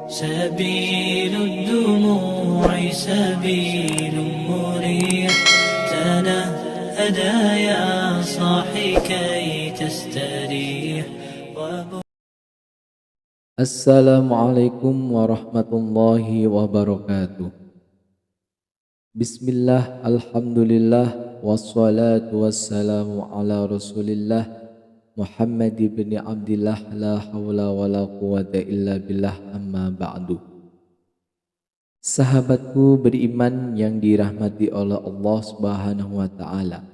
سبيل الدموع سبيل مريح تنهدى يا صاحي كي تستريح. Assalamualaikum warahmatullahi wabarakatuh. Bismillah, alhamdulillah, wassalatu wassalamu ala rasulillah Muhammad ibn Abdillah, la hawla wa la quwata illa billah, amma ba'du. Sahabatku beriman yang dirahmati oleh Allah subhanahu wa ta'ala,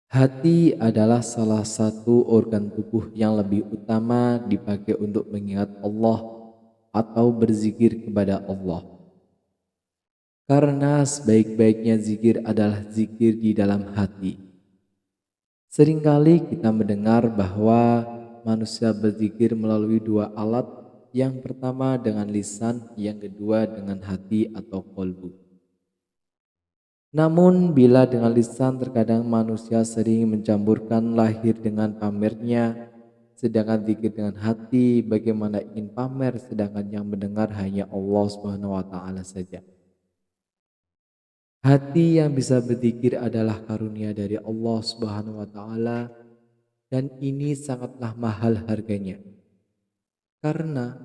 hati adalah salah satu organ tubuh yang lebih utama dipakai untuk mengingat Allah atau berzikir kepada Allah. Karena sebaik-baiknya zikir adalah zikir di dalam hati. Seringkali kita mendengar bahwa manusia berzikir melalui dua alat, yang pertama dengan lisan, yang kedua dengan hati atau kolbu. Namun bila dengan lisan terkadang manusia sering mencampurkan lahir dengan pamernya, sedangkan zikir dengan hati bagaimana ingin pamer sedangkan yang mendengar hanya Allah Subhanahu wa taala saja. Hati yang bisa berzikir adalah karunia dari Allah Subhanahu wa taala, dan ini sangatlah mahal harganya. Karena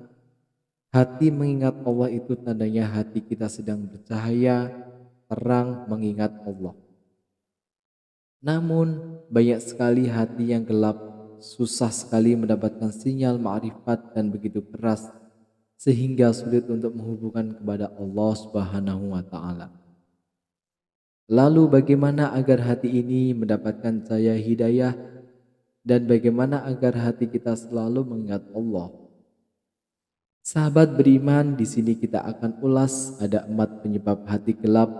hati mengingat Allah itu tandanya hati kita sedang bercahaya, terang mengingat Allah. Namun banyak sekali hati yang gelap, susah sekali mendapatkan sinyal ma'rifat dan begitu keras sehingga sulit untuk menghubungkan kepada Allah Subhanahu wa taala. Lalu bagaimana agar hati ini mendapatkan cahaya hidayah, dan bagaimana agar hati kita selalu mengingat Allah? Sahabat beriman, di sini kita akan ulas ada 4 penyebab hati gelap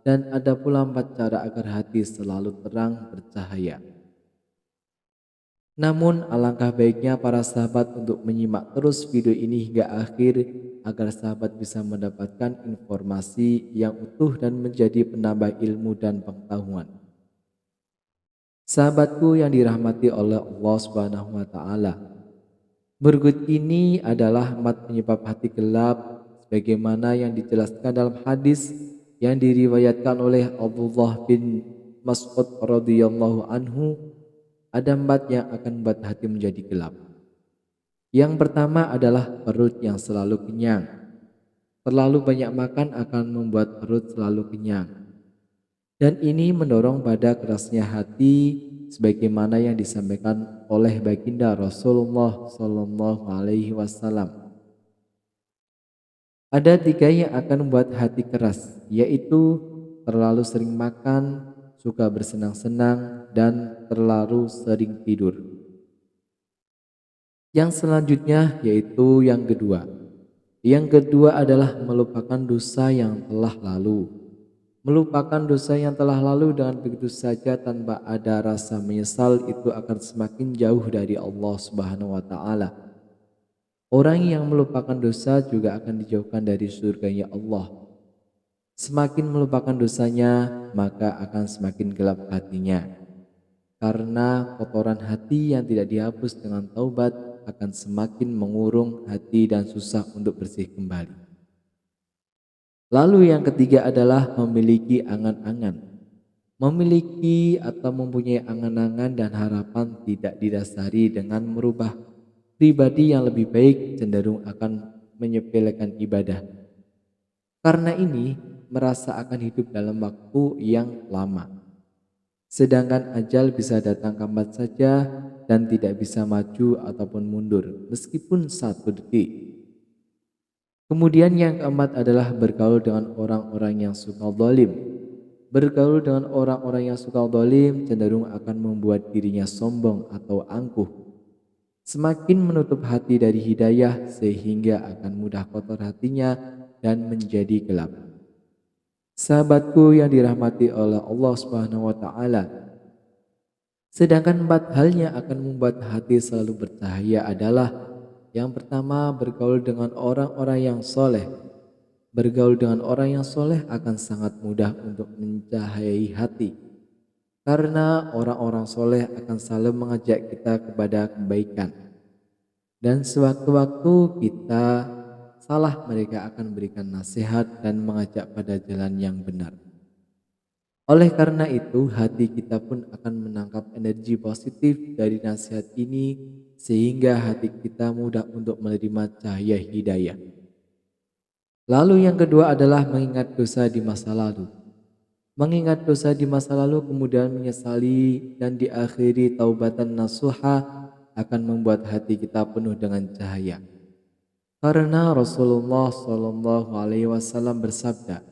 dan ada pula 4 cara agar hati selalu terang bercahaya. Namun alangkah baiknya para sahabat untuk menyimak terus video ini hingga akhir agar sahabat bisa mendapatkan informasi yang utuh dan menjadi penambah ilmu dan pengetahuan. Sahabatku yang dirahmati oleh Allah Subhanahu wa taala, berikut ini adalah 4 penyebab hati gelap sebagaimana yang dijelaskan dalam hadis yang diriwayatkan oleh Abdullah bin Mas'ud radhiyallahu anhu. Ada 4 yang akan membuat hati menjadi gelap. Yang pertama adalah perut yang selalu kenyang. Terlalu banyak makan akan membuat perut selalu kenyang, dan ini mendorong pada kerasnya hati sebagaimana yang disampaikan oleh baginda Rasulullah Shallallahu Alaihi Wasallam. Ada 3 yang akan membuat hati keras, yaitu terlalu sering makan, suka bersenang-senang, dan terlalu sering tidur. Yang selanjutnya yaitu yang kedua. Yang kedua adalah melupakan dosa yang telah lalu. Melupakan dosa yang telah lalu dengan begitu saja tanpa ada rasa menyesal itu akan semakin jauh dari Allah Subhanahu wa taala. Orang yang melupakan dosa juga akan dijauhkan dari surganya Allah. Semakin melupakan dosanya, maka akan semakin gelap hatinya. Karena kotoran hati yang tidak dihapus dengan taubat akan semakin mengurung hati dan susah untuk bersih kembali. Lalu yang ketiga adalah memiliki angan-angan. Memiliki atau mempunyai angan-angan dan harapan tidak didasari dengan merubah pribadi yang lebih baik, cenderung akan menyepelekan ibadah. Karena ini merasa akan hidup dalam waktu yang lama. Sedangkan ajal bisa datang kapan saja dan tidak bisa maju ataupun mundur meskipun 1 detik. Kemudian yang keempat adalah bergaul dengan orang-orang yang suka zalim. Bergaul dengan orang-orang yang suka zalim cenderung akan membuat dirinya sombong atau angkuh. Semakin menutup hati dari hidayah sehingga akan mudah kotor hatinya dan menjadi gelap. Sahabatku yang dirahmati oleh Allah Subhanahu wa taala, sedangkan 4 hal yang akan membuat hati selalu bercahaya adalah yang pertama, bergaul dengan orang-orang yang soleh. Bergaul dengan orang yang soleh akan sangat mudah untuk mencahayai hati, karena orang-orang soleh akan selalu mengajak kita kepada kebaikan. Dan sewaktu-waktu kita salah mereka akan berikan nasihat dan mengajak pada jalan yang benar. Oleh karena itu, hati kita pun akan menangkap energi positif dari nasihat ini sehingga hati kita mudah untuk menerima cahaya hidayah. Lalu yang kedua adalah mengingat dosa di masa lalu. Mengingat dosa di masa lalu kemudian menyesali dan diakhiri taubatan nasuha akan membuat hati kita penuh dengan cahaya. Karena Rasulullah Shallallahu Alaihi Wasallam bersabda,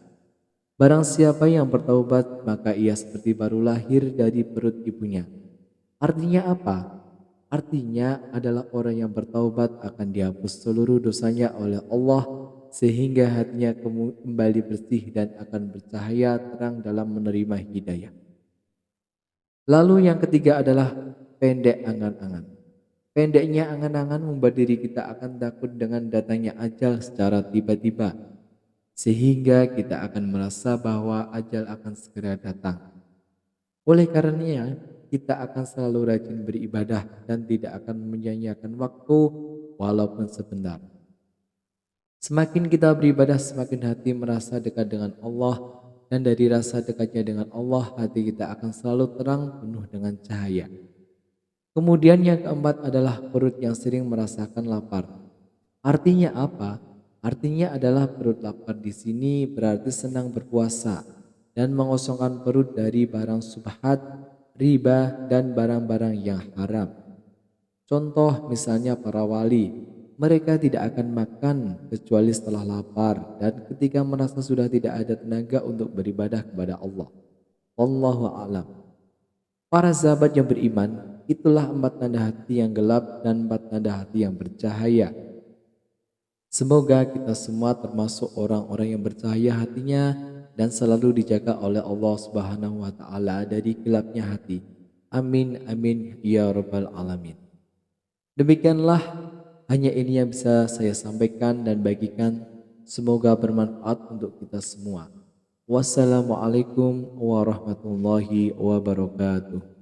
barang siapa yang bertaubat maka ia seperti baru lahir dari perut ibunya. Artinya apa? Artinya adalah orang yang bertaubat akan dihapus seluruh dosanya oleh Allah sehingga hatinya kembali bersih dan akan bercahaya terang dalam menerima hidayah. Lalu yang ketiga adalah pendek angan-angan. Pendeknya angan-angan membuat diri kita akan takut dengan datangnya ajal secara tiba-tiba, sehingga kita akan merasa bahwa ajal akan segera datang. Oleh karenanya, kita akan selalu rajin beribadah dan tidak akan menyia-nyiakan waktu walaupun sebentar. Semakin kita beribadah, semakin hati merasa dekat dengan Allah, dan dari rasa dekatnya dengan Allah, hati kita akan selalu terang penuh dengan cahaya. Kemudian yang keempat adalah perut yang sering merasakan lapar. Artinya apa? Artinya adalah perut lapar di sini berarti senang berpuasa dan mengosongkan perut dari barang subhat, riba, dan barang-barang yang haram. Contoh misalnya para wali, mereka tidak akan makan kecuali setelah lapar dan ketika merasa sudah tidak ada tenaga untuk beribadah kepada Allah. Wallahu a'lam. Para sahabat yang beriman, itulah 4 tanda hati yang gelap dan 4 tanda hati yang bercahaya. Semoga kita semua termasuk orang-orang yang bercahaya hatinya dan selalu dijaga oleh Allah Subhanahu wa taala dari gelapnya hati. Amin amin ya rabbal alamin. Demikianlah hanya ini yang bisa saya sampaikan dan bagikan. Semoga bermanfaat untuk kita semua. Wassalamualaikum warahmatullahi wabarakatuh.